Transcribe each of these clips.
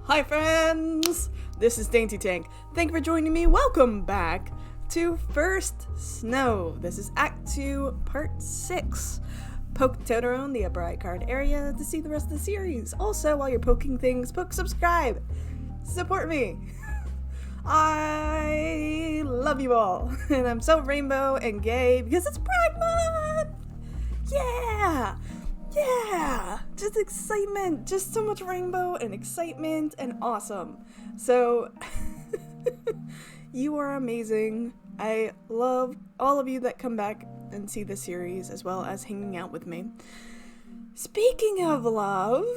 Hi friends! This is DaintyTank. Thank you for joining me. Welcome back to First Snow. This is Act 2, Part 6. Poke Totoro in the upper right card area to see the rest of the series. Also, while you're poking things, poke subscribe. Support me. I love you all. And I'm so rainbow and gay because it's Pride Month! Yeah! Yeah! Just excitement. Just so much rainbow and excitement and awesome. So, you are amazing. I love all of you that come back and see the series as well as hanging out with me. Speaking of love,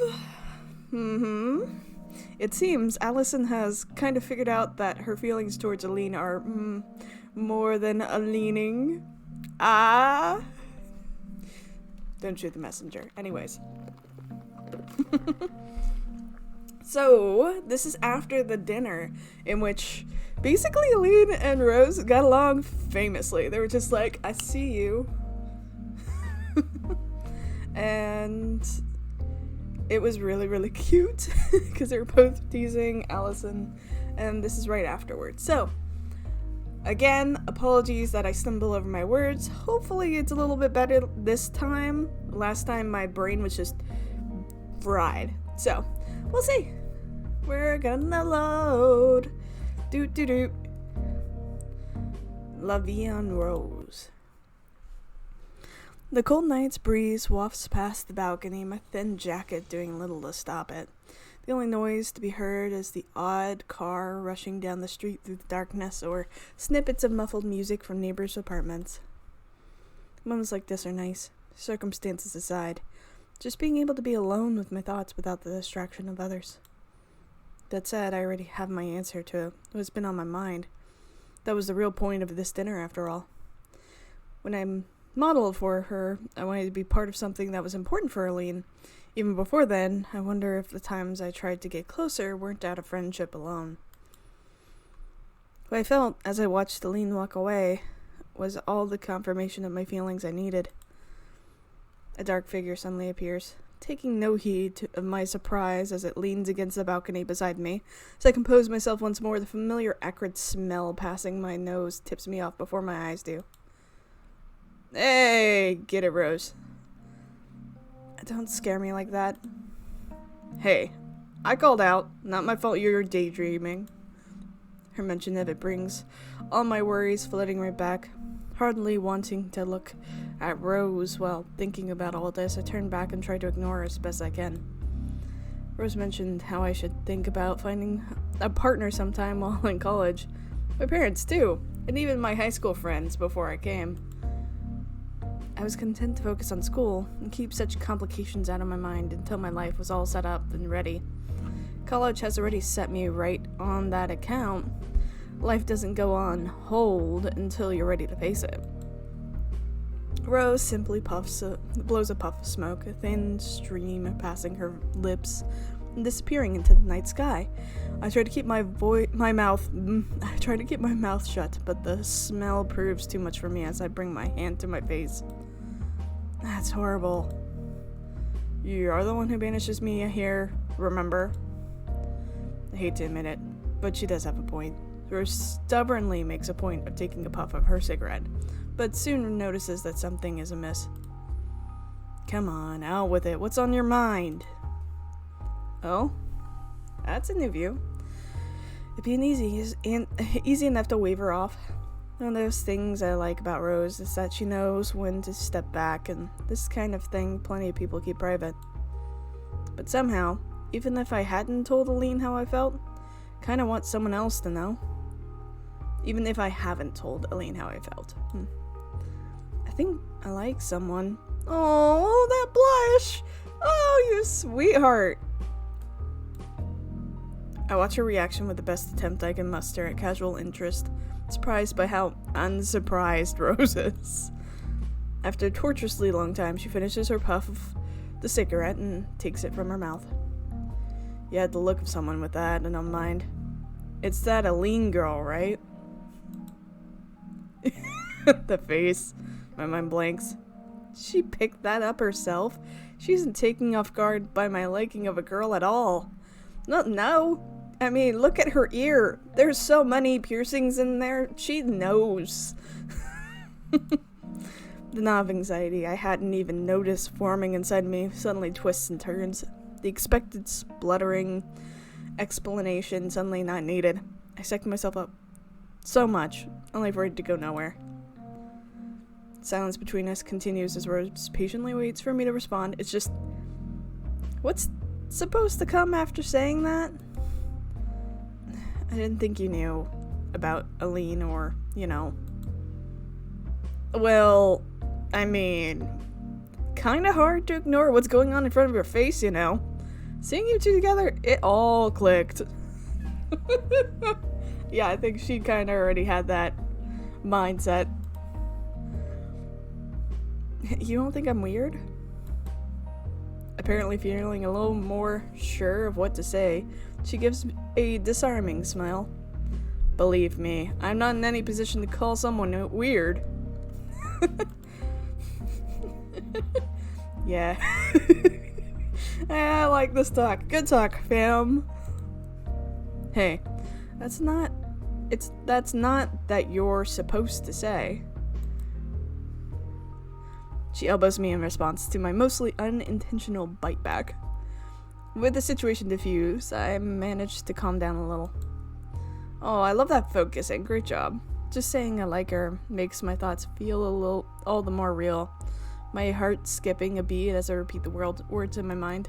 it seems Allison has kind of figured out that her feelings towards Eileen are more than a leaning. Don't shoot the messenger. Anyways. So, this is after the dinner, in which basically Eileen and Rose got along famously. They were just like, I see you. And it was really, really cute, because they were both teasing Allison, and this is right afterwards. So, again, apologies that I stumble over my words. Hopefully it's a little bit better this time. Last time my brain was just fried. So, we'll see. We're gonna load. Doot doot doot. La Vie en Rose. The cold night's breeze wafts past the balcony, my thin jacket doing little to stop it. The only noise to be heard is the odd car rushing down the street through the darkness, or snippets of muffled music from neighbors' apartments. Moments like this are nice, circumstances aside. Just being able to be alone with my thoughts without the distraction of others. That said, I already have my answer to what's been on my mind. That was the real point of this dinner, after all. When I modeled for her, I wanted to be part of something that was important for Eileen. Even before then, I wonder if the times I tried to get closer weren't out of friendship alone. What I felt as I watched Eileen walk away was all the confirmation of my feelings I needed. A dark figure suddenly appears, taking no heed of my surprise as it leans against the balcony beside me. As I compose myself once more, the familiar acrid smell passing my nose tips me off before my eyes do. Hey, get it, Rose. Don't scare me like that. Hey, I called out. Not my fault you're daydreaming. Her mention of it brings all my worries flooding right back. Hardly wanting to look at Rose while thinking about all this, I turn back and try to ignore her as best I can. Rose mentioned how I should think about finding a partner sometime while in college. My parents too, and even my high school friends before I came. I was content to focus on school and keep such complications out of my mind until my life was all set up and ready. College has already set me right on that account. Life doesn't go on hold until you're ready to face it. Rose simply blows a puff of smoke, a thin stream passing her lips and disappearing into the night sky. I try to keep my mouth shut, but the smell proves too much for me as I bring my hand to my face. That's horrible. You're the one who banishes me here, remember? I hate to admit it, but she does have a point. Rose stubbornly makes a point of taking a puff of her cigarette, but soon notices that something is amiss. Come on, out with it. What's on your mind? Oh? That's a new view. It'd be easy enough to wave her off. One of those things I like about Rose is that she knows when to step back, and this kind of thing plenty of people keep private. But somehow, even if I hadn't told Eileen how I felt, kinda want someone else to know. Even if I haven't told Eileen how I felt. I think I like someone. Oh, that blush! Oh, you sweetheart! I watch her reaction with the best attempt I can muster at casual interest, surprised by how unsurprised Rose is. After a torturously long time, she finishes her puff of the cigarette and takes it from her mouth. You had the look of someone with that, and don't mind. It's that Eileen girl, right? The face. My mind blanks. She picked that up herself. She isn't taken off guard by my liking of a girl at all. No. I mean, look at her ear. There's so many piercings in there. She knows. The knob of anxiety I hadn't even noticed forming inside me suddenly twists and turns. The expected spluttering explanation suddenly not needed. I psyched myself up so much, only for it to go nowhere. Silence between us continues as Rose patiently waits for me to respond. It's just... what's supposed to come after saying that? I didn't think you knew about Eileen or, you know... Well, I mean... kinda hard to ignore what's going on in front of your face, you know? Seeing you two together, it all clicked. Yeah, I think she kinda already had that mindset. You don't think I'm weird? Apparently feeling a little more sure of what to say, she gives a disarming smile. Believe me, I'm not in any position to call someone weird. Yeah. I like this talk. Good talk, fam. Hey, that's not that you're supposed to say. She elbows me in response to my mostly unintentional bite back. With the situation diffused, I managed to calm down a little. Oh, I love that focusing. Great job. Just saying I like her makes my thoughts feel all the more real. My heart skipping a beat as I repeat the words in my mind.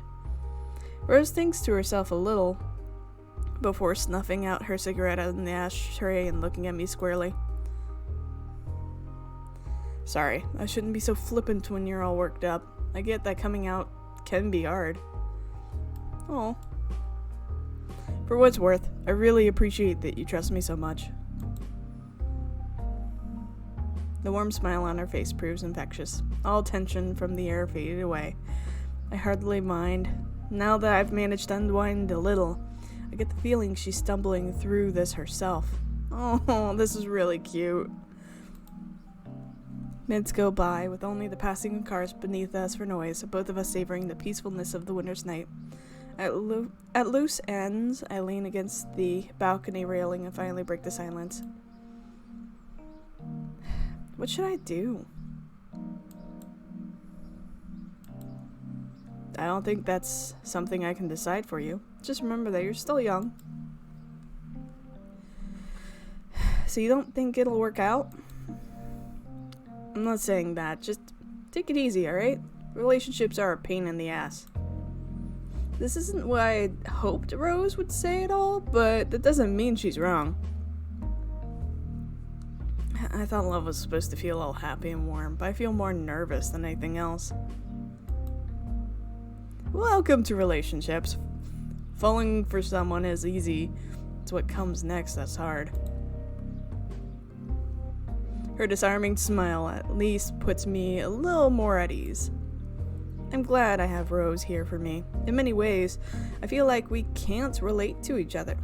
Rose thinks to herself a little before snuffing out her cigarette in the ashtray and looking at me squarely. Sorry, I shouldn't be so flippant when you're all worked up. I get that coming out can be hard. Oh. For what's worth, I really appreciate that you trust me so much. The warm smile on her face proves infectious. All tension from the air faded away. I hardly mind. Now that I've managed to unwind a little, I get the feeling she's stumbling through this herself. Oh, this is really cute. Minutes go by, with only the passing of cars beneath us for noise, both of us savoring the peacefulness of the winter's night. At loose ends, I lean against the balcony railing and finally break the silence. What should I do? I don't think that's something I can decide for you. Just remember that you're still young. So you don't think it'll work out? I'm not saying that. Just take it easy, alright? Relationships are a pain in the ass. This isn't what I hoped Rose would say at all, but that doesn't mean she's wrong. I thought love was supposed to feel all happy and warm, but I feel more nervous than anything else. Welcome to relationships. Falling for someone is easy. It's what comes next that's hard. Her disarming smile at least puts me a little more at ease. I'm glad I have Rose here for me. In many ways, I feel like we can't relate to each other,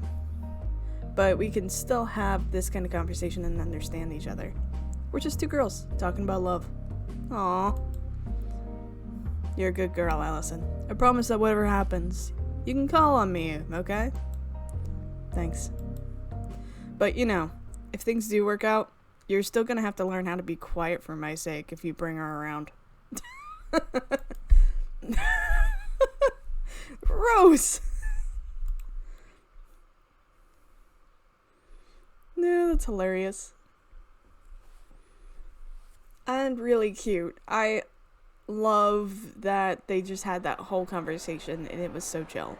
but we can still have this kind of conversation and understand each other. We're just two girls talking about love. Aww. You're a good girl, Allison. I promise that whatever happens, you can call on me, okay? Thanks. But you know, if things do work out, you're still gonna have to learn how to be quiet for my sake if you bring her around. Rose! No, that's hilarious. And really cute. I love that they just had that whole conversation and it was so chill.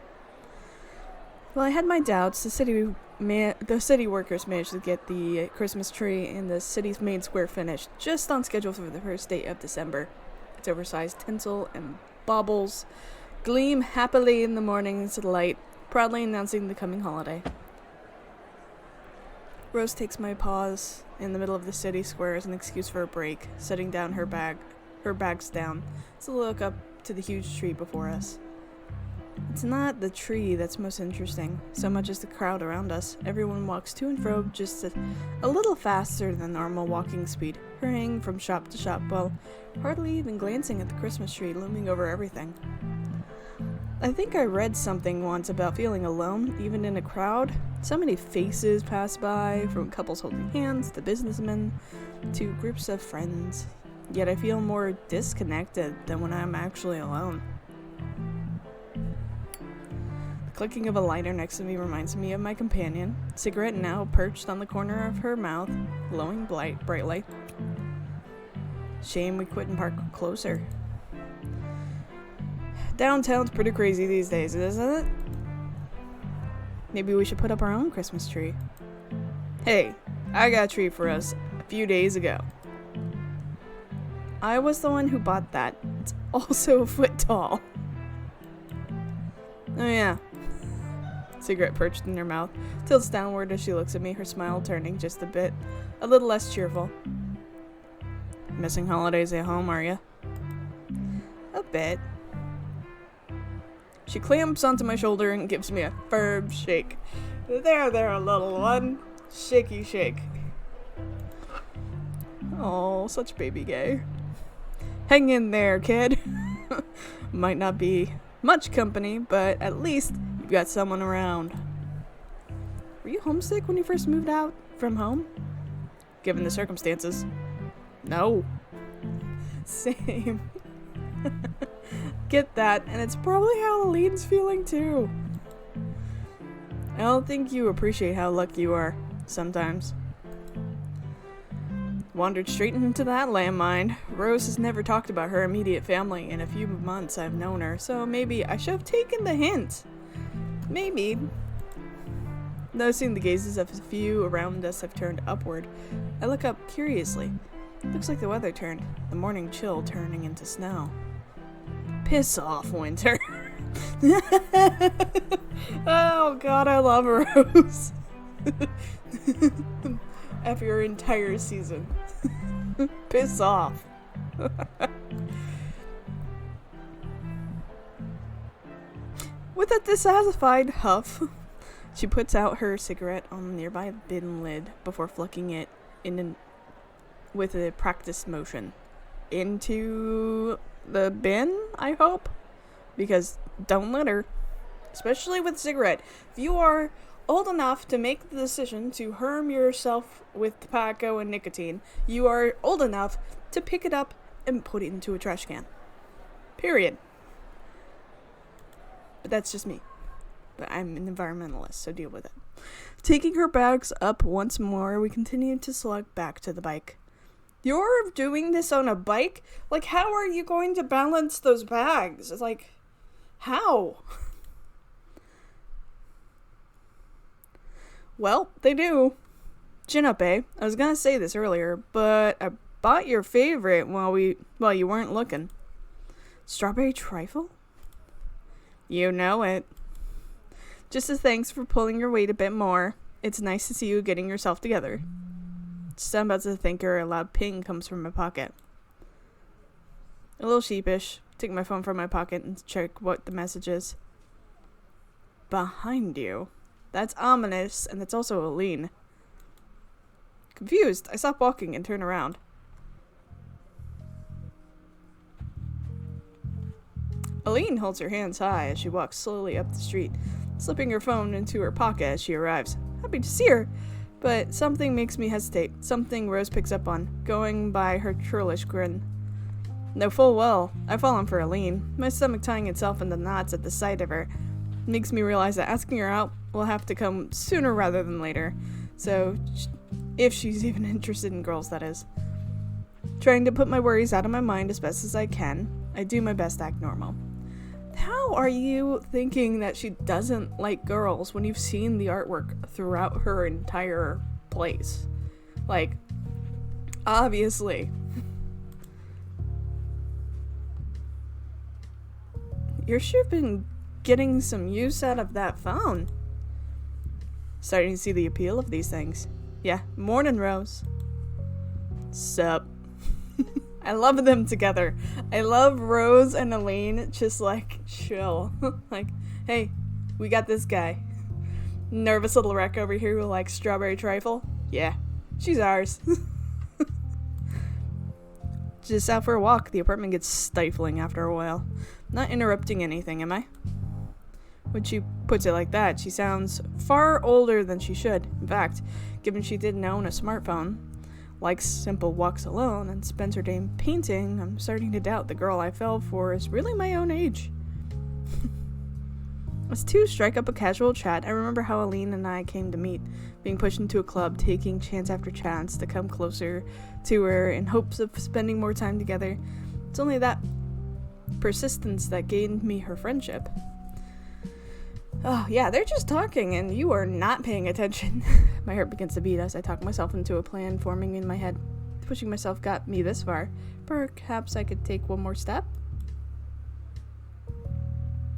Well, I had my doubts. The city workers managed to get the Christmas tree in the city's main square finished just on schedule for the first day of December. Its oversized tinsel and baubles gleam happily in the morning's light, proudly announcing the coming holiday. Rose takes my pause in the middle of the city square as an excuse for a break, setting down her bags down to look up to the huge tree before us. It's not the tree that's most interesting, so much as the crowd around us. Everyone walks to and fro just a little faster than normal walking speed, hurrying from shop to shop while hardly even glancing at the Christmas tree looming over everything. I think I read something once about feeling alone, even in a crowd. So many faces pass by, from couples holding hands to businessmen to groups of friends. Yet I feel more disconnected than when I'm actually alone. The clicking of a lighter next to me reminds me of my companion, cigarette now perched on the corner of her mouth, glowing brightly. Shame we couldn't park closer. Downtown's pretty crazy these days, isn't it? Maybe we should put up our own Christmas tree. Hey, I got a tree for us a few days ago. I was the one who bought that. It's also a foot tall. Oh yeah. Cigarette perched in her mouth, tilts downward as she looks at me, her smile turning just a little less cheerful. Missing holidays at home, are you? A bit. She clamps onto my shoulder and gives me a firm shake. There, little one. Shaky shake. Oh, such baby gay. Hang in there, kid. Might not be much company, but at least you've got someone around. Were you homesick when you first moved out from home? Given the circumstances. No. Same. Get that, and it's probably how Eileen's feeling too. I don't think you appreciate how lucky you are, sometimes. Wandered straight into that landmine. Rose has never talked about her immediate family in a few months I've known her, so maybe I should have taken the hint. Maybe. Noticing the gazes of a few around us have turned upward, I look up curiously. Looks like the weather turned, the morning chill turning into snow. Piss off, winter. Oh god, I love Rose. After your entire season. Piss off. With a dissatisfied huff, she puts out her cigarette on the nearby bin lid before flicking it with a practiced motion into the bin, I hope, because don't litter, especially with cigarette. If you are old enough to make the decision to harm yourself with tobacco and nicotine, you are old enough to pick it up and put it into a trash can. Period. But that's just me. But I'm an environmentalist, so deal with it. Taking her bags up once more, we continue to slug back to the bike. You're doing this on a bike? Like, how are you going to balance those bags? It's like, how? Well, they do. Chin up, eh? I was gonna say this earlier, but I bought your favorite while you weren't looking. Strawberry trifle? You know it. Just as thanks for pulling your weight a bit more. It's nice to see you getting yourself together. Just I'm about to think her, a loud ping comes from my pocket. A little sheepish, take my phone from my pocket and check what the message is. Behind you. That's ominous, and it's also Eileen. Confused, I stop walking and turn around. Eileen holds her hands high as she walks slowly up the street, slipping her phone into her pocket as she arrives. Happy to see her, but something makes me hesitate. Something Rose picks up on, going by her churlish grin. Though full well, I've fallen for Eileen, my stomach tying itself into knots at the sight of her. Makes me realize that asking her out will have to come sooner rather than later. So, if she's even interested in girls, that is. Trying to put my worries out of my mind as best as I can, I do my best to act normal. How are you thinking that she doesn't like girls when you've seen the artwork throughout her entire place? Like, obviously. You sure have been getting some use out of that phone. Starting to see the appeal of these things. Yeah, morning, Rose. Sup. I love them together. I love Rose and Eileen just like chill. Like, hey, we got this guy. Nervous little wreck over here who likes strawberry trifle. Yeah, she's ours. Just out for a walk. The apartment gets stifling after a while. Not interrupting anything, am I? When she puts it like that, she sounds far older than she should. In fact, given she didn't own a smartphone, likes simple walks alone, and spends her day painting, I'm starting to doubt the girl I fell for is really my own age. As two strike up a casual chat, I remember how Eileen and I came to meet, being pushed into a club, taking chance after chance to come closer to her in hopes of spending more time together. It's only that persistence that gained me her friendship. Oh, yeah, they're just talking, and you are not paying attention. My heart begins to beat as I talk myself into a plan forming in my head. Pushing myself got me this far. Perhaps I could take one more step?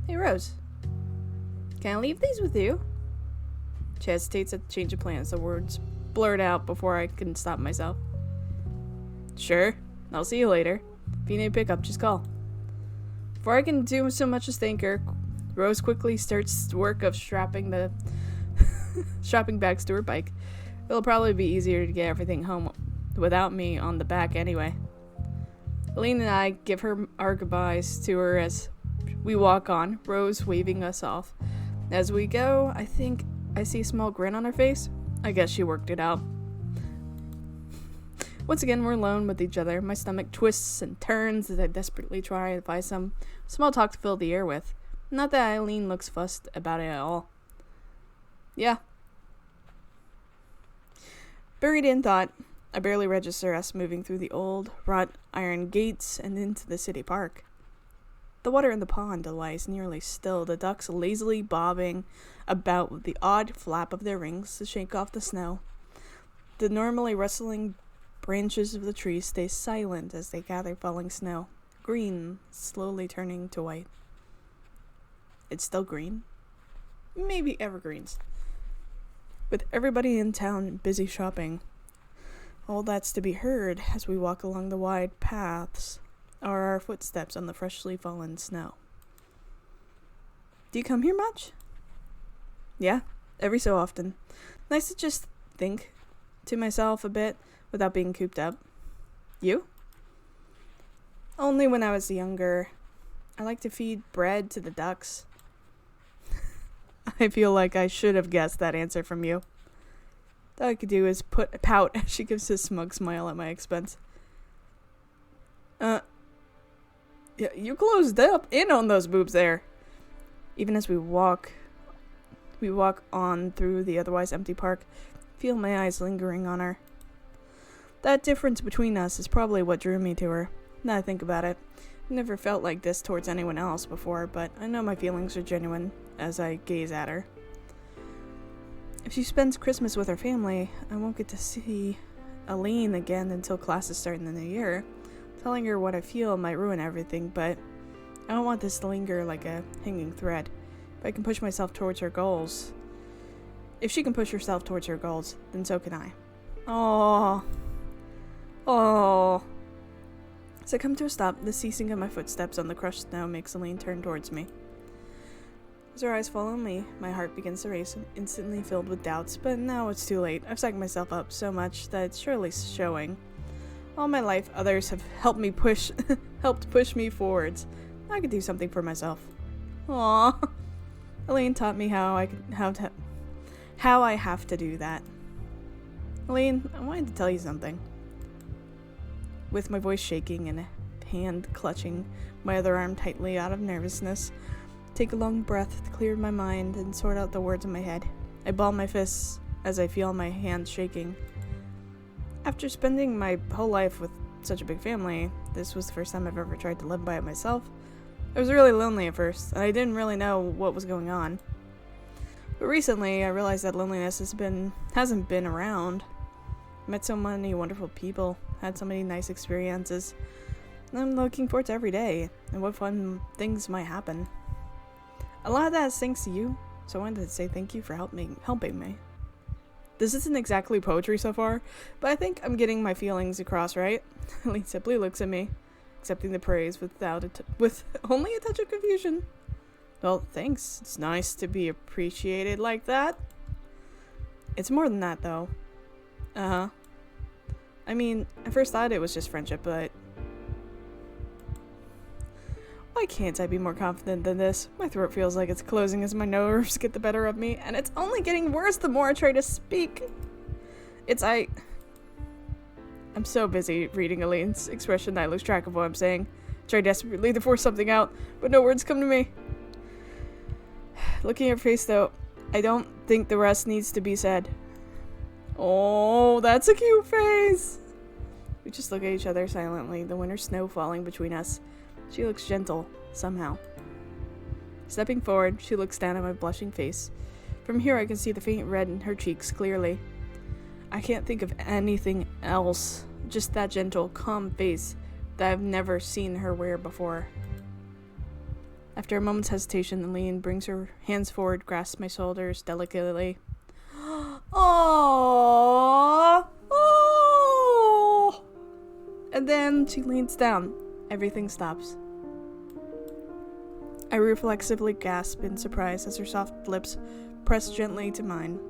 Hey, Rose. Can I leave these with you? She hesitates at the change of plans. The words blurt out before I can stop myself. Sure. I'll see you later. If you need a pickup, just call. Before I can do so much as thank her, Rose quickly starts the work of strapping bags to her bike. It'll probably be easier to get everything home without me on the back anyway. Eileen and I give her our goodbyes to her as we walk on, Rose waving us off. As we go, I think I see a small grin on her face. I guess she worked it out. Once again, we're alone with each other. My stomach twists and turns as I desperately try to find some small talk to fill the air with. Not that Eileen looks fussed about it at all. Yeah. Buried in thought, I barely register us moving through the old, wrought iron gates and into the city park. The water in the pond lies nearly still, the ducks lazily bobbing about with the odd flap of their wings to shake off the snow. The normally rustling branches of the trees stay silent as they gather falling snow, green slowly turning to white. It's still green? Maybe evergreens. With everybody in town busy shopping, all that's to be heard as we walk along the wide paths are our footsteps on the freshly fallen snow. Do you come here much? Yeah, every so often. Nice to just think to myself a bit without being cooped up. You? Only when I was younger. I like to feed bread to the ducks. I feel like I should have guessed that answer from you. All I could do is pout as she gives a smug smile at my expense. Yeah, you closed up in on those boobs there. Even as we walk on through the otherwise empty park, feel my eyes lingering on her. That difference between us is probably what drew me to her. Now I think about it, I've never felt like this towards anyone else before, but I know my feelings are genuine as I gaze at her. If she spends Christmas with her family, I won't get to see Eileen again until classes start in the new year. Telling her what I feel might ruin everything, but I don't want this to linger like a hanging thread. If I can push myself towards her goals. If she can push herself towards her goals, then so can I. Oh. As I come to a stop, the ceasing of my footsteps on the crushed snow makes Eileen turn towards me. As her eyes follow me, my heart begins to race, instantly filled with doubts, but now it's too late. I've psyched myself up so much that it's surely showing. All my life, others have helped push me forwards. I could do something for myself. Aww. Eileen taught me how I have to do that. Eileen, I wanted to tell you something. With my voice shaking and a hand clutching my other arm tightly out of nervousness, take a long breath to clear my mind and sort out the words in my head. I ball my fists as I feel my hands shaking. After spending my whole life with such a big family, this was the first time I've ever tried to live by it myself. I was really lonely at first, and I didn't really know what was going on. But recently, I realized that loneliness hasn't been around. I met so many wonderful people, had so many nice experiences, and I'm looking forward to every day, and what fun things might happen. A lot of that is thanks to you, so I wanted to say thank you for helping me. This isn't exactly poetry so far, but I think I'm getting my feelings across, right? Eileen simply looks at me, accepting the praise with only a touch of confusion. Well, thanks. It's nice to be appreciated like that. It's more than that, though. I mean, I first thought it was just friendship, but... Why can't I be more confident than this? My throat feels like it's closing as my nerves get the better of me, and it's only getting worse the more I try to speak. I'm so busy reading Eileen's expression that I lose track of what I'm saying. Try desperately to force something out, but no words come to me. Looking at her face, though, I don't think the rest needs to be said. Oh, that's a cute face! We just look at each other silently, the winter snow falling between us. She looks gentle, somehow. Stepping forward, she looks down at my blushing face. From here I can see the faint red in her cheeks clearly. I can't think of anything else, just that gentle, calm face that I've never seen her wear before. After a moment's hesitation, Eileen brings her hands forward, grasps my shoulders delicately. Aww! Oh! And then she leans down. Everything stops. I reflexively gasp in surprise as her soft lips press gently to mine.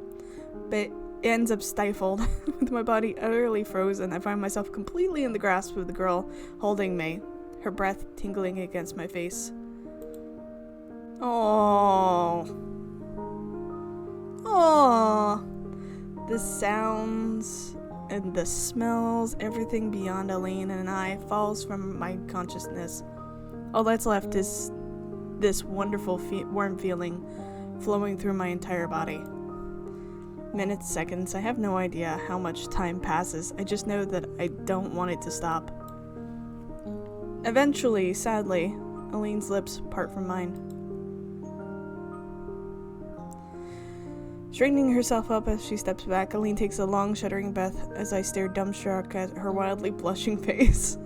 But it ends up stifled. With my body utterly frozen, I find myself completely in the grasp of the girl holding me, her breath tingling against my face. Oh. Oh. The sounds and the smells, everything beyond Eileen and I falls from my consciousness. All that's left is this wonderful warm feeling flowing through my entire body. Minutes, seconds, I have no idea how much time passes. I just know that I don't want it to stop. Eventually, sadly, Eileen's lips part from mine. Straightening herself up as she steps back, Eileen takes a long, shuddering breath as I stare dumbstruck at her wildly blushing face.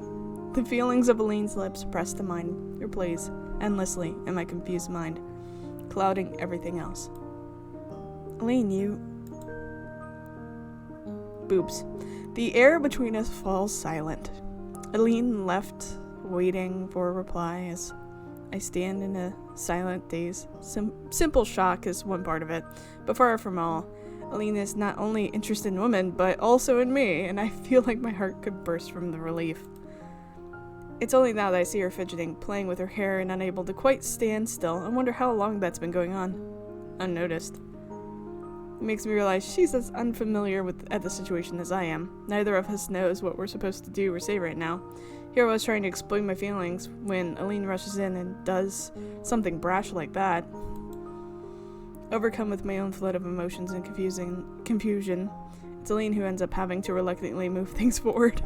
The feelings of Eileen's lips press to mine, replays endlessly in my confused mind, clouding everything else. Eileen, you... Boobs. The air between us falls silent. Eileen left, waiting for a reply as I stand in a silent daze. Simple shock is one part of it, but far from all. Eileen is not only interested in women, but also in me, and I feel like my heart could burst from the relief. It's only now that I see her fidgeting, playing with her hair and unable to quite stand still. I wonder how long that's been going on. Unnoticed. It makes me realize she's as unfamiliar at the situation as I am. Neither of us knows what we're supposed to do or say right now. Here I was trying to explain my feelings when Eileen rushes in and does something brash like that. Overcome with my own flood of emotions and confusion, it's Eileen who ends up having to reluctantly move things forward.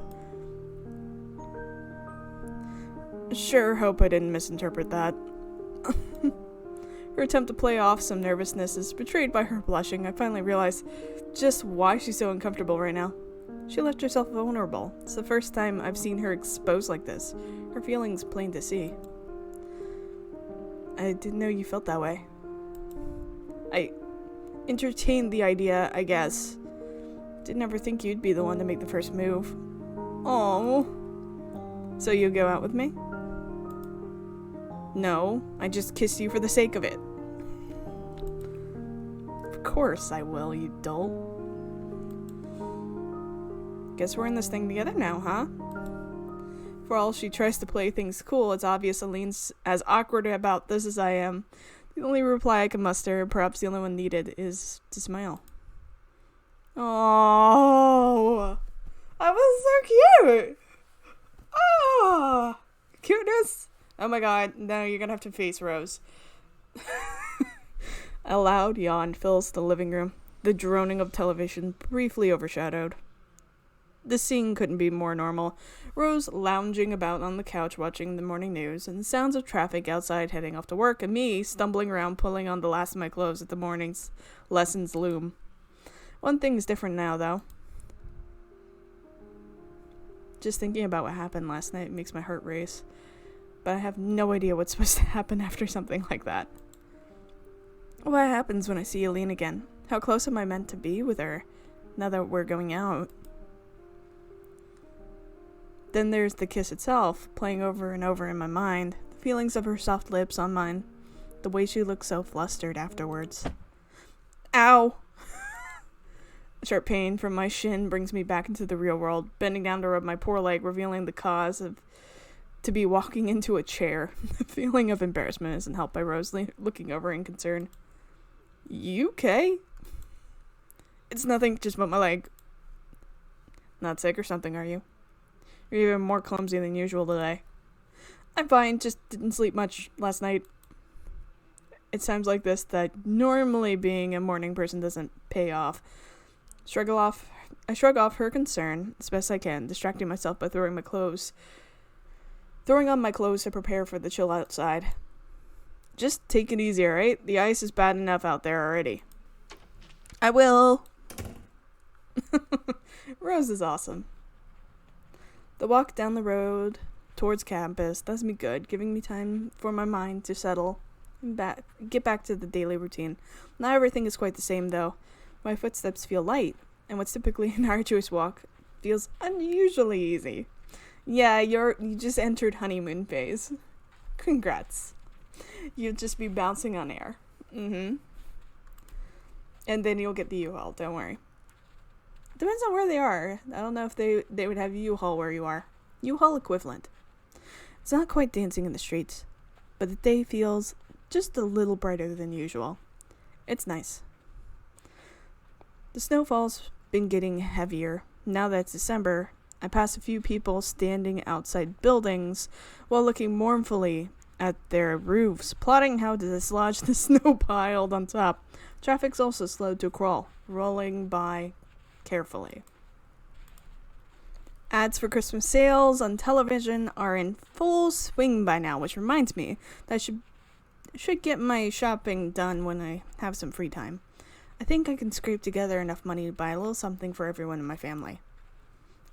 Sure hope I didn't misinterpret that. Her attempt to play off some nervousness is betrayed by her blushing. I finally realize just why she's so uncomfortable right now. She left herself vulnerable. It's the first time I've seen her exposed like this. Her feelings plain to see. I didn't know you felt that way. I entertained the idea, I guess. Didn't ever think you'd be the one to make the first move. Oh. So you'll go out with me? No, I just kissed you for the sake of it. Of course I will, you dolt. Guess we're in this thing together now, huh? For all she tries to play things cool, it's obvious Eileen's as awkward about this as I am. The only reply I can muster, perhaps the only one needed, is to smile. Oh, that was so cute! Oh, cuteness! Oh my god, now you're gonna have to face Rose. A loud yawn fills the living room, the droning of television briefly overshadowed. The scene couldn't be more normal. Rose lounging about on the couch watching the morning news, and the sounds of traffic outside heading off to work, and me stumbling around pulling on the last of my clothes at the morning's lessons loom. One thing is different now, though. Just thinking about what happened last night makes my heart race. But I have no idea what's supposed to happen after something like that. What happens when I see Eileen again? How close am I meant to be with her, now that we're going out? Then there's the kiss itself, playing over and over in my mind, the feelings of her soft lips on mine, the way she looks so flustered afterwards. Ow! A sharp pain from my shin brings me back into the real world, bending down to rub my poor leg, revealing the cause of to be walking into a chair. The feeling of embarrassment isn't helped by Rose looking over in concern. You okay? It's nothing, just but my leg. Not sick or something, are you? You're even more clumsy than usual today. I'm fine, just didn't sleep much last night. It sounds like this that normally being a morning person doesn't pay off. I shrug off her concern as best I can, distracting myself by throwing on my clothes to prepare for the chill outside. Just take it easy, alright? The ice is bad enough out there already. I will. Rose is awesome. The walk down the road towards campus does me good, giving me time for my mind to settle and get back to the daily routine. Not everything is quite the same, though. My footsteps feel light, and what's typically an arduous walk feels unusually easy. Yeah, you just entered honeymoon phase. Congrats. You'll just be bouncing on air. And then you'll get the U-Haul, don't worry. Depends on where they are. I don't know if they would have U-Haul where you are. U-Haul equivalent. It's not quite dancing in the streets, but the day feels just a little brighter than usual. It's nice. The snowfall's been getting heavier. Now that it's December, I pass a few people standing outside buildings while looking mournfully at their roofs, plotting how to dislodge the snow piled on top. Traffic's also slowed to a crawl, rolling by carefully. Ads for Christmas sales on television are in full swing by now, which reminds me that I should get my shopping done when I have some free time. I think I can scrape together enough money to buy a little something for everyone in my family.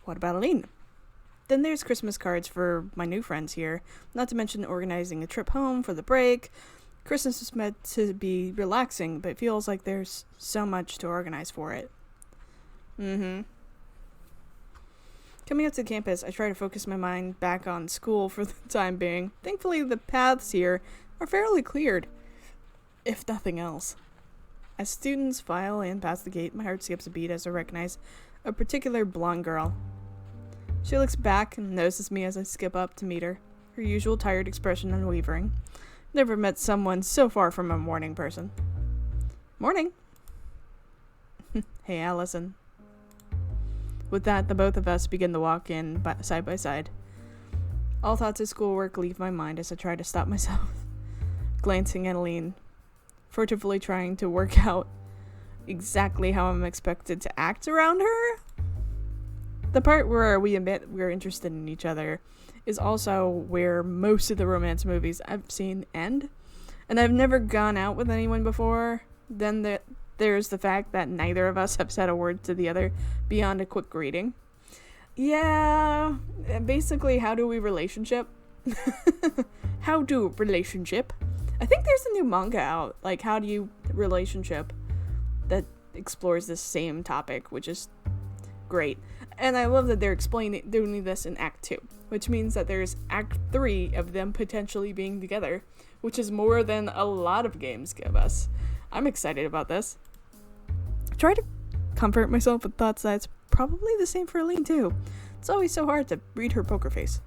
What about Eileen? Then there's Christmas cards for my new friends here, not to mention organizing a trip home for the break. Christmas is meant to be relaxing, but it feels like there's so much to organize for it. Coming up to campus, I try to focus my mind back on school for the time being. Thankfully, the paths here are fairly cleared, if nothing else. As students file in past the gate, my heart skips a beat as I recognize a particular blonde girl. She looks back and notices me as I skip up to meet her, her usual tired expression unwavering. Never met someone so far from a morning person. Morning. Hey, Allison. With that, the both of us begin to walk in side by side. All thoughts of schoolwork leave my mind as I try to stop myself, glancing at Eileen, furtively trying to work out exactly how I'm expected to act around her. The part where we admit we're interested in each other is also where most of the romance movies I've seen end, and I've never gone out with anyone before. Then there's the fact that neither of us have said a word to the other beyond a quick greeting. Yeah, basically, how do we relationship? How do relationship? I think there's a new manga out, like How Do You Relationship, that explores this same topic, which is great. And I love that they're doing this in Act 2, which means that there's Act 3 of them potentially being together, which is more than a lot of games give us. I'm excited about this. I try to comfort myself with thoughts that it's probably the same for Eileen too. It's always so hard to read her poker face.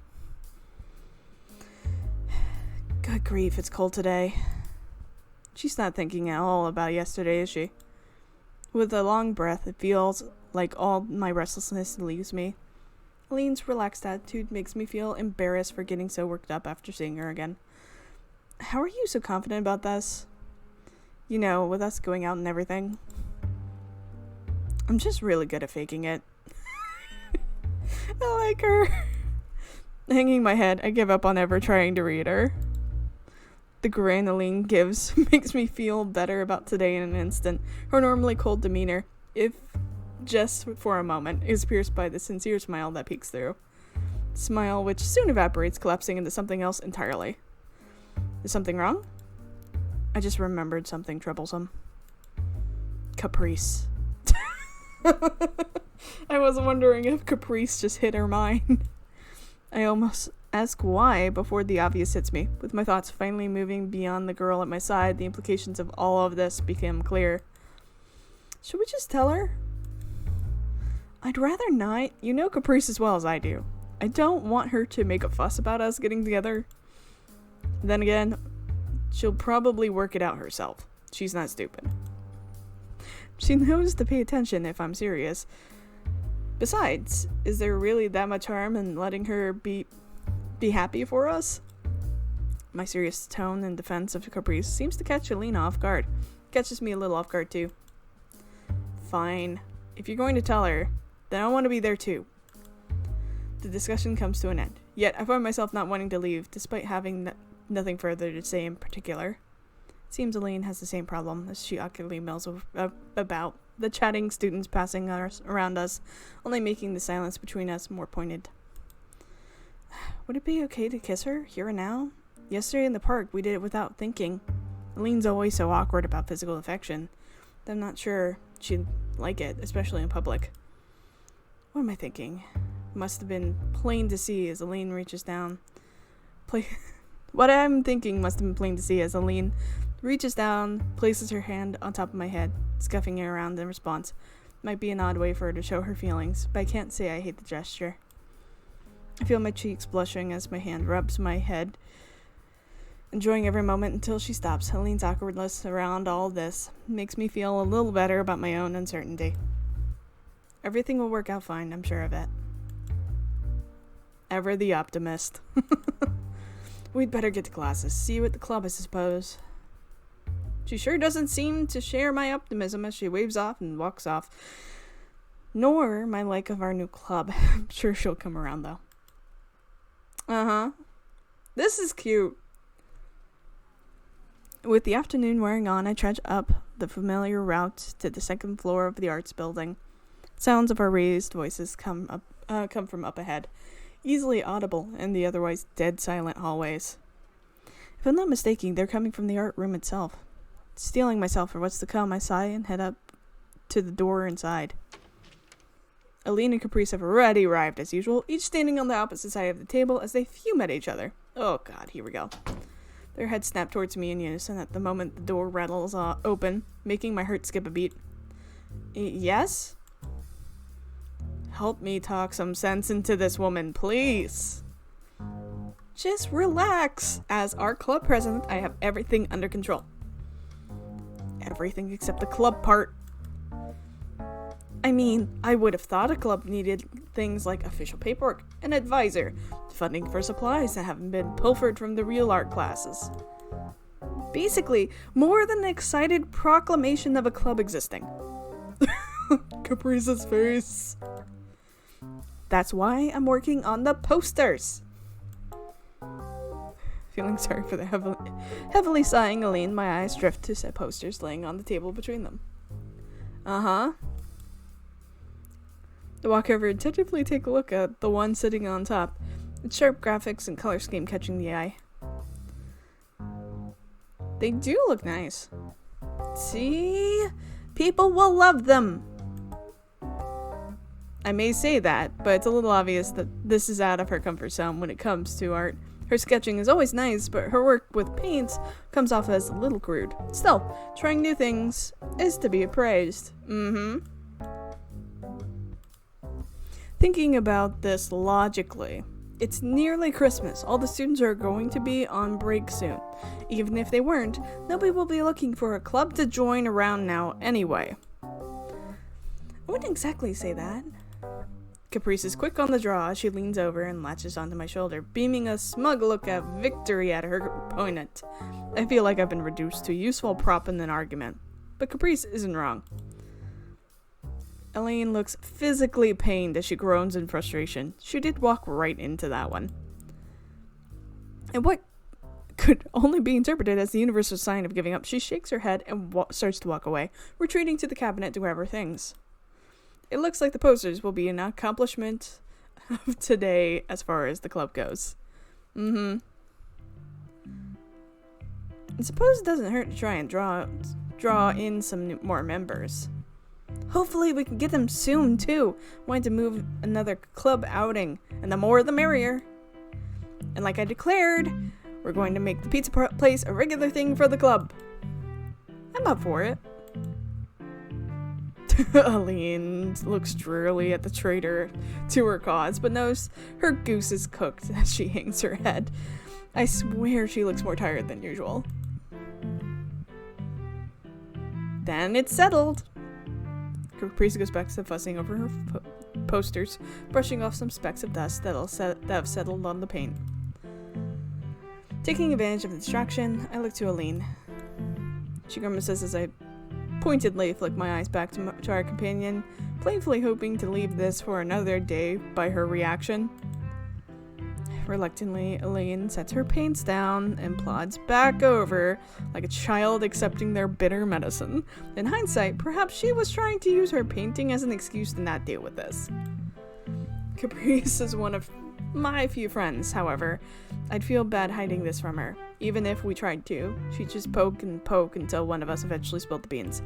Good grief, it's cold today. She's not thinking at all about yesterday, is she? With a long breath, it feels like all my restlessness leaves me. Eileen's relaxed attitude makes me feel embarrassed for getting so worked up after seeing her again. How are you so confident about this? You know, with us going out and everything. I'm just really good at faking it. I like her. Hanging my head, I give up on ever trying to read her. The grin Eileen gives makes me feel better about today in an instant. Her normally cold demeanor, if just for a moment, is pierced by the sincere smile that peeks through. Smile which soon evaporates, collapsing into something else entirely. Is something wrong? I just remembered something troublesome. Caprice. I was wondering if Caprice just hit her mind. I almost ask why before the obvious hits me. With my thoughts finally moving beyond the girl at my side, the implications of all of this become clear. Should we just tell her? I'd rather not. You know Caprice as well as I do. I don't want her to make a fuss about us getting together. Then again, she'll probably work it out herself. She's not stupid. She knows to pay attention if I'm serious. Besides, is there really that much harm in letting her be happy for us? My serious tone in defense of Caprice seems to catch Eileen off guard. Catches me a little off guard too. Fine. If you're going to tell her, then I want to be there too. The discussion comes to an end. Yet I find myself not wanting to leave, despite having nothing further to say in particular. It seems Eileen has the same problem as she awkwardly mills about the chatting students passing around us, only making the silence between us more pointed. Would it be okay to kiss her, here and now? Yesterday in the park, we did it without thinking. Eileen's always so awkward about physical affection. I'm not sure she'd like it, especially in public. What am I thinking? Must have been plain to see as Eileen reaches down. What I'm thinking must have been plain to see as Eileen reaches down, places her hand on top of my head, scuffing it around in response. Might be an odd way for her to show her feelings, but I can't say I hate the gesture. I feel my cheeks blushing as my hand rubs my head, enjoying every moment until she stops. Eileen's awkwardness around all this makes me feel a little better about my own uncertainty. Everything will work out fine, I'm sure of it. Ever the optimist. We'd better get to classes. See you at the club, I suppose. She sure doesn't seem to share my optimism as she waves off and walks off. Nor my like of our new club. I'm sure she'll come around, though. Uh-huh. This is cute. With the afternoon wearing on, I trudge up the familiar route to the second floor of the arts building. Sounds of our raised voices come from up ahead, easily audible in the otherwise dead silent hallways. If I'm not mistaken, they're coming from the art room itself. Steeling myself for what's to come, I sigh and head up to the door inside. Eileen and Caprice have already arrived as usual, each standing on the opposite side of the table as they fume at each other. Oh god, here we go. Their heads snap towards me in unison at the moment the door rattles open, making my heart skip a beat. Yes? Help me talk some sense into this woman, please. Just relax. As our club president, I have everything under control. Everything except the club part. I mean, I would have thought a club needed things like official paperwork, an advisor, funding for supplies that haven't been pilfered from the real art classes. Basically, more than an excited proclamation of a club existing. Caprice's face. That's why I'm working on the posters. Feeling sorry for the heavily sighing Eileen, my eyes drift to set posters laying on the table between them. Uh-huh. I walk over and tentatively take a look at the one sitting on top, its sharp graphics and color scheme catching the eye. They do look nice. See? People will love them! I may say that, but it's a little obvious that this is out of her comfort zone when it comes to art. Her sketching is always nice, but her work with paints comes off as a little crude. Still, trying new things is to be appraised. Thinking about this logically, it's nearly Christmas. All the students are going to be on break soon. Even if they weren't, nobody will be looking for a club to join around now anyway. I wouldn't exactly say that. Caprice is quick on the draw as she leans over and latches onto my shoulder, beaming a smug look of victory at her opponent. I feel like I've been reduced to a useful prop in an argument, but Caprice isn't wrong. Eileen looks physically pained as she groans in frustration. She did walk right into that one. And what could only be interpreted as the universal sign of giving up, she shakes her head and starts to walk away, retreating to the cabinet to grab her things. It looks like the posters will be an accomplishment of today as far as the club goes. I suppose it doesn't hurt to try and draw in some more members. Hopefully we can get them soon too. Wanting to move another club outing, and the more the merrier. And like I declared, we're going to make the pizza place a regular thing for the club. I'm up for it. Eileen looks drearily at the traitor to her cause, but knows her goose is cooked as she hangs her head. I swear she looks more tired than usual. Then it's settled. Caprice goes back to fussing over her posters, brushing off some specks of dust that have settled on the paint. Taking advantage of the distraction, I look to Eileen. She grimaces as I pointedly flick my eyes back to our companion, playfully hoping to leave this for another day by her reaction. Reluctantly, Eileen sets her paints down and plods back over like a child accepting their bitter medicine. In hindsight, perhaps she was trying to use her painting as an excuse to not deal with this. Caprice is one of my few friends, however. I'd feel bad hiding this from her. Even if we tried to, she'd just poke and poke until one of us eventually spilled the beans.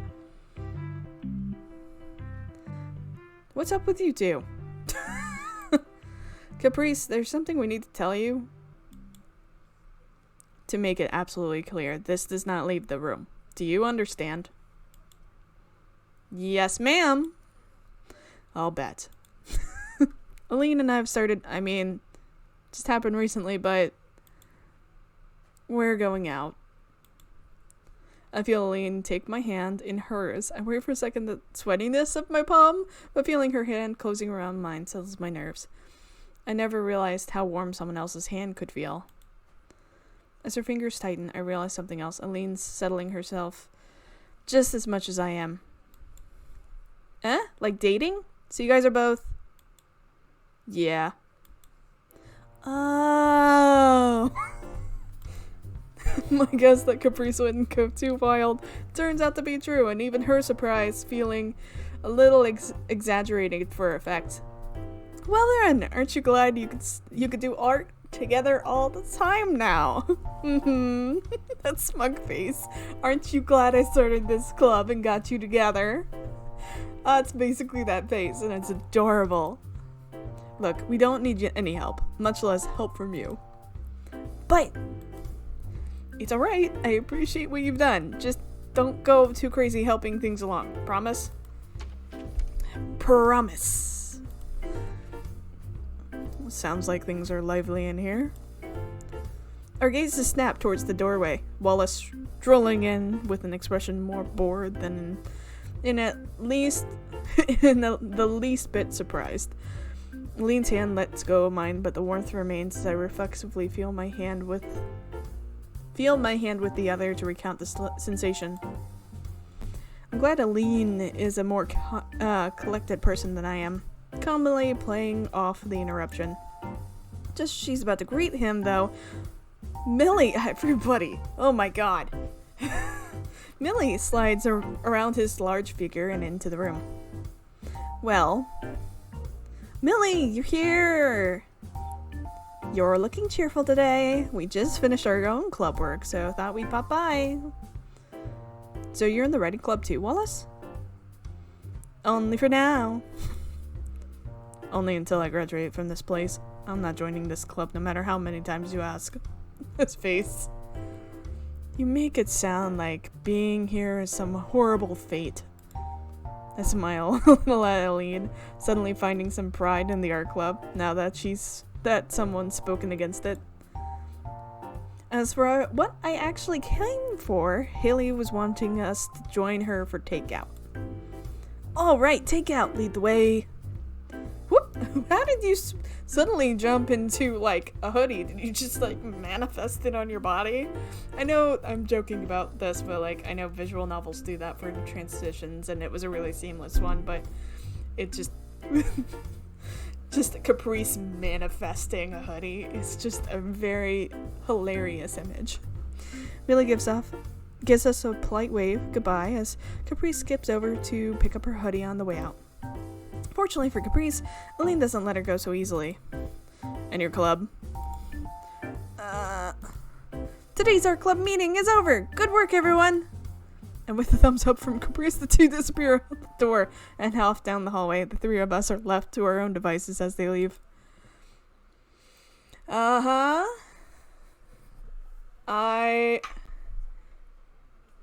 What's up with you two? Caprice, there's something we need to tell you. To make it absolutely clear, this does not leave the room. Do you understand? Yes, ma'am. I'll bet. Eileen and I have started, just happened recently, but we're going out. I feel Eileen take my hand in hers. I worry for a second the sweatiness of my palm, but feeling her hand closing around mine settles my nerves. I never realized how warm someone else's hand could feel. As her fingers tighten, I realize something else. Eileen's settling herself just as much as I am. Like dating? So you guys are both... Yeah. Oh. My guess that Caprice wouldn't go too wild turns out to be true, and even her surprise feeling a little exaggerated for effect. Well then, aren't you glad you could do art together all the time now? That smug face. Aren't you glad I started this club and got you together? It's basically that face, and it's adorable. Look, we don't need any help, much less help from you. But it's alright, I appreciate what you've done. Just don't go too crazy helping things along. Promise? Promise. Sounds like things are lively in here. Our gazes snap towards the doorway, Wallace strolling in with an expression more bored than the least bit surprised. Eileen's hand lets go of mine, but the warmth remains as I reflexively feel my hand with the other to recount the sensation. I'm glad Eileen is a more collected person than I am, calmly playing off the interruption. Just as she's about to greet him, though, Millie, everybody, oh my god. Millie slides around his large figure and into the room. Well, Millie, you're here! You're looking cheerful today. We just finished our own club work, so thought we'd pop by. So you're in the writing club too, Wallace? Only for now. Only until I graduate from this place. I'm not joining this club no matter how many times you ask. His face. You make it sound like being here is some horrible fate. I smile a little at Eileen, suddenly finding some pride in the art club, now that someone's spoken against it. As for what I actually came for, Haley was wanting us to join her for takeout. Alright, takeout, lead the way. Whoop! How did you suddenly jump into, like, a hoodie? Did you just, like, manifest it on your body? I know I'm joking about this, but, like, I know visual novels do that for transitions, and it was a really seamless one, but it just... just Caprice manifesting a hoodie is just a very hilarious image. Millie gives us a polite wave goodbye as Caprice skips over to pick up her hoodie on the way out. Fortunately for Caprice, Eileen doesn't let her go so easily. And your club? Today's art club meeting is over! Good work, everyone! And with a thumbs up from Caprice, the two disappear out the door and off down the hallway. The three of us are left to our own devices as they leave.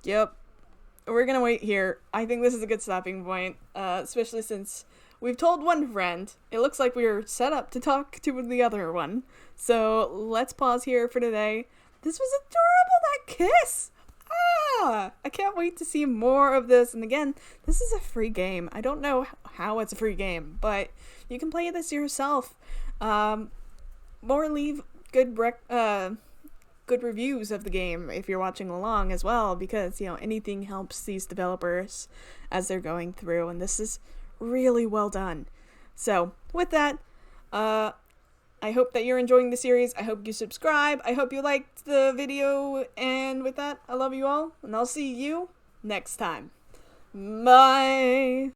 Yep. we're gonna wait here. I think this is a good stopping point, especially since we've told one friend. It looks like we're set up to talk to the other one. So let's pause here for today. This was adorable, that kiss! I can't wait to see more of this. And again, this is a free game. I don't know how it's a free game, but you can play this yourself. Or leave good reviews of the game if you're watching along as well, because, anything helps these developers as they're going through, and this is really well done. So, with that, I hope that you're enjoying the series. I hope you subscribe. I hope you liked the video. And with that, I love you all. And I'll see you next time. Bye.